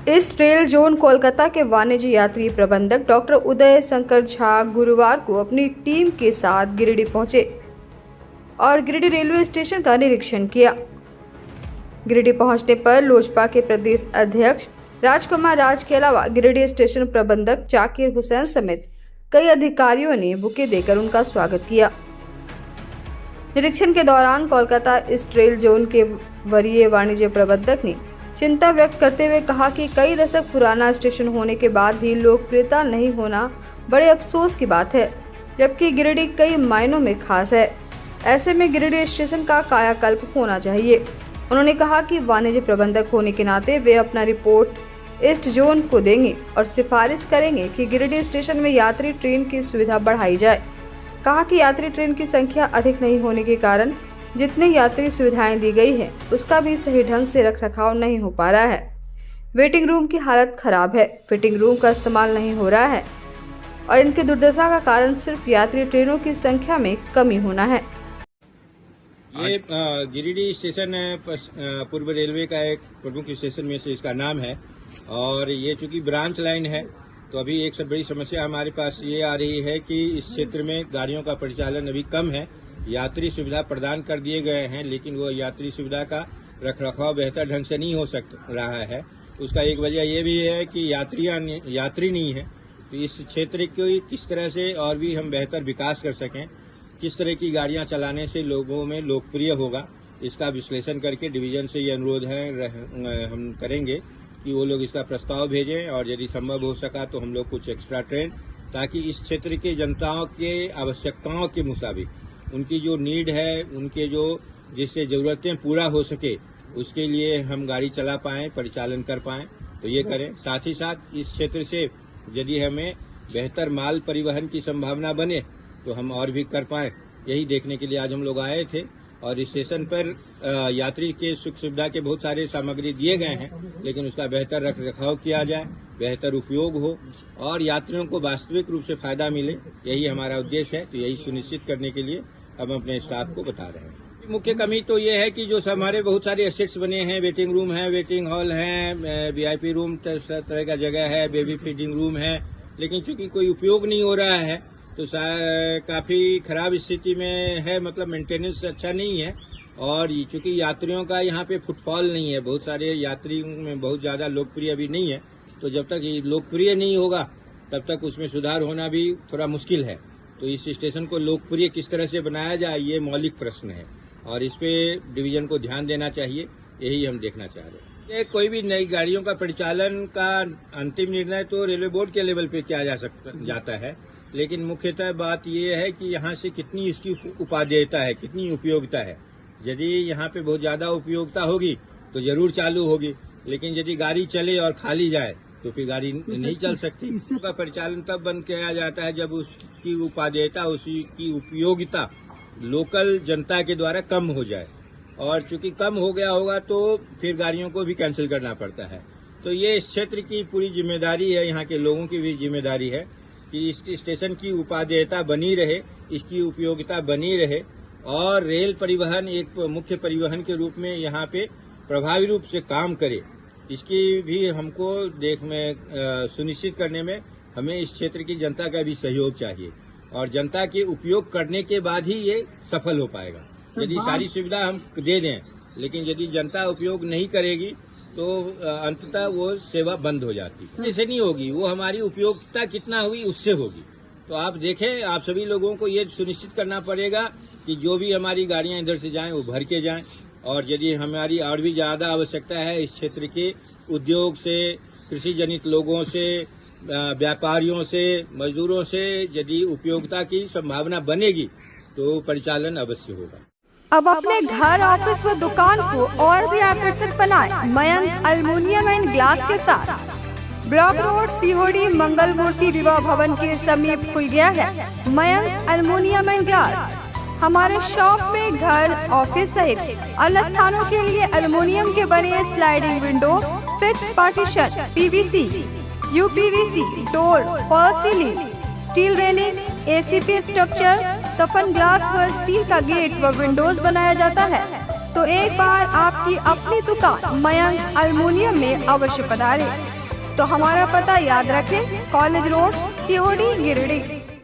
East rail zone Kolkata के वाणिज्य यात्री प्रबंधक डॉक्टर उदय शंकर झा गुरुवार को अपनी टीम के साथ गिरिडीह पहुंचे और गिरिडीह रेलवे स्टेशन का निरीक्षण किया। गिरिडीह पहुंचने पर लोजपा के प्रदेश अध्यक्ष राजकुमार राज के अलावा गिरिडीह स्टेशन प्रबंधक जाकिर हुसैन समेत कई अधिकारियों ने बुके देकर उनका स्वागत किया। निरीक्षण के दौरान कोलकाता ईस्ट रेल जोन के वरीय वाणिज्य प्रबंधक ने चिंता व्यक्त करते हुए कहा कि कई दशक पुराना स्टेशन होने के बाद भी लोकप्रियता नहीं होना बड़े अफसोस की बात है, जबकि गिरिडीह कई मायनों में खास है। ऐसे में गिरिडीह स्टेशन का कायाकल्प होना चाहिए। उन्होंने कहा कि वाणिज्य प्रबंधक होने के नाते वे अपना रिपोर्ट ईस्ट जोन को देंगे और सिफारिश करेंगे कि गिरिडीह स्टेशन में यात्री ट्रेन की सुविधा बढ़ाई जाए। कहा कि यात्री ट्रेन की संख्या अधिक नहीं होने के कारण जितने यात्री सुविधाएं दी गई है उसका भी सही ढंग से रखरखाव नहीं हो पा रहा है। वेटिंग रूम की हालत खराब है, फिटिंग रूम का इस्तेमाल नहीं हो रहा है और इनकी दुर्दशा का कारण सिर्फ यात्री ट्रेनों की संख्या में कमी होना है। ये गिरिडीह स्टेशन पूर्व रेलवे का एक प्रमुख स्टेशन में से इसका नाम है और ये चूंकि ब्रांच लाइन है तो अभी एक सबसे बड़ी समस्या हमारे पास ये आ रही है कि इस क्षेत्र में गाड़ियों का परिचालन अभी कम है। यात्री सुविधा प्रदान कर दिए गए हैं लेकिन वो यात्री सुविधा का रखरखाव बेहतर ढंग से नहीं हो रहा है। उसका एक वजह ये भी है कि यात्री नहीं है। तो इस क्षेत्र को किस तरह से और भी हम बेहतर विकास कर सकें, किस तरह की गाड़ियां चलाने से लोगों में लोकप्रिय होगा, इसका विश्लेषण करके डिवीजन से ये अनुरोध है हम करेंगे कि वो लोग इसका प्रस्ताव भेजें और यदि संभव हो सका तो हम लोग कुछ एक्स्ट्रा ट्रेन, ताकि इस क्षेत्र के जनताओं के आवश्यकताओं के मुताबिक उनकी जो नीड है, उनके जो जिससे ज़रूरतें पूरा हो सके, उसके लिए हम गाड़ी चला पाएँ, परिचालन कर पाएँ, तो ये करें। साथ ही साथ इस क्षेत्र से यदि हमें बेहतर माल परिवहन की संभावना बने तो हम और भी कर पाएँ, यही देखने के लिए आज हम लोग आए थे। और स्टेशन पर यात्री के सुख सुविधा के बहुत सारे सामग्री दिए गए हैं, लेकिन उसका बेहतर रख रखाव किया जाए, बेहतर उपयोग हो और यात्रियों को वास्तविक रूप से फायदा मिले, यही हमारा उद्देश्य है। तो यही सुनिश्चित करने के लिए हम अपने स्टाफ को बता रहे हैं। मुख्य कमी तो ये है कि जो हमारे बहुत सारे एसेट्स बने हैं, वेटिंग रूम है, वेटिंग हॉल है, VIP रूम तरह का जगह है, बेबी फीडिंग रूम है, लेकिन चूंकि कोई उपयोग नहीं हो रहा है तो काफ़ी खराब स्थिति में है, मतलब मेंटेनेंस अच्छा नहीं है। और चूंकि यात्रियों का यहाँ पे फुटफॉल नहीं है, बहुत सारे यात्री में बहुत ज़्यादा लोकप्रिय अभी नहीं है, तो जब तक ये लोकप्रिय नहीं होगा तब तक उसमें सुधार होना भी थोड़ा मुश्किल है। तो इस स्टेशन को लोकप्रिय किस तरह से बनाया जाए, ये मौलिक प्रश्न है और इस पे डिवीजन को ध्यान देना चाहिए, यही हम देखना चाह रहे हैं। कोई भी नई गाड़ियों का परिचालन का अंतिम निर्णय तो रेलवे बोर्ड के लेवल पे किया जाता है, लेकिन मुख्यतः बात यह है कि यहाँ से कितनी इसकी उपादेयता है, कितनी उपयोगिता है। यदि यहाँ पे बहुत ज़्यादा उपयोगिता होगी तो जरूर चालू होगी, लेकिन यदि गाड़ी चले और खाली जाए तो फिर गाड़ी नहीं चल सकती। इसका परिचालन तब बंद किया जाता है जब उसकी उपादेयता, उसकी उपयोगिता लोकल जनता के द्वारा कम हो जाए, और चूंकि कम हो गया होगा तो फिर गाड़ियों को भी कैंसिल करना पड़ता है। तो ये इस क्षेत्र की पूरी जिम्मेदारी है, यहाँ के लोगों की भी जिम्मेदारी है कि इस स्टेशन की उपादेयता बनी रहे, इसकी उपयोगिता बनी रहे और रेल परिवहन एक मुख्य परिवहन के रूप में यहाँ पे प्रभावी रूप से काम करे। इसकी भी हमको सुनिश्चित करने में हमें इस क्षेत्र की जनता का भी सहयोग चाहिए और जनता के उपयोग करने के बाद ही ये सफल हो पाएगा। यदि सारी सुविधा हम दे दें लेकिन यदि जनता उपयोग नहीं करेगी तो अंततः वो सेवा बंद हो जाती है। ऐसे नहीं होगी, वो हमारी उपयोगिता कितना हुई उससे होगी। तो आप देखें, आप सभी लोगों को ये सुनिश्चित करना पड़ेगा कि जो भी हमारी गाड़ियां इधर से जाएं वो भर के जाएं, और यदि हमारी और भी ज़्यादा आवश्यकता है इस क्षेत्र के उद्योग से, कृषि जनित लोगों से, व्यापारियों से, मजदूरों से यदि उपयोगिता की संभावना बनेगी तो परिचालन अवश्य होगा। अब अपने घर, ऑफिस व दुकान को और भी आकर्षक बनाएं मयंक एल्युमिनियम एंड ग्लास के साथ। ब्लॉक रोड COD मंगल मूर्ति विवाह भवन के समीप खुल गया है मयंक एल्युमिनियम एंड ग्लास। हमारे शॉप में घर, ऑफिस सहित अन्य स्थानों के लिए एल्युमिनियम के बने sliding window, fixed partition, PVC, UPVC, door, fall ceiling, steel railing, ACP structure, तफन ग्लास व स्टील का गेट व विंडोज बनाया जाता है। तो एक बार आपकी अपनी दुकान मयंक एल्युमिनियम में अवश्य पधारें। तो हमारा पता याद रखें, कॉलेज रोड, COD गिरिडीह।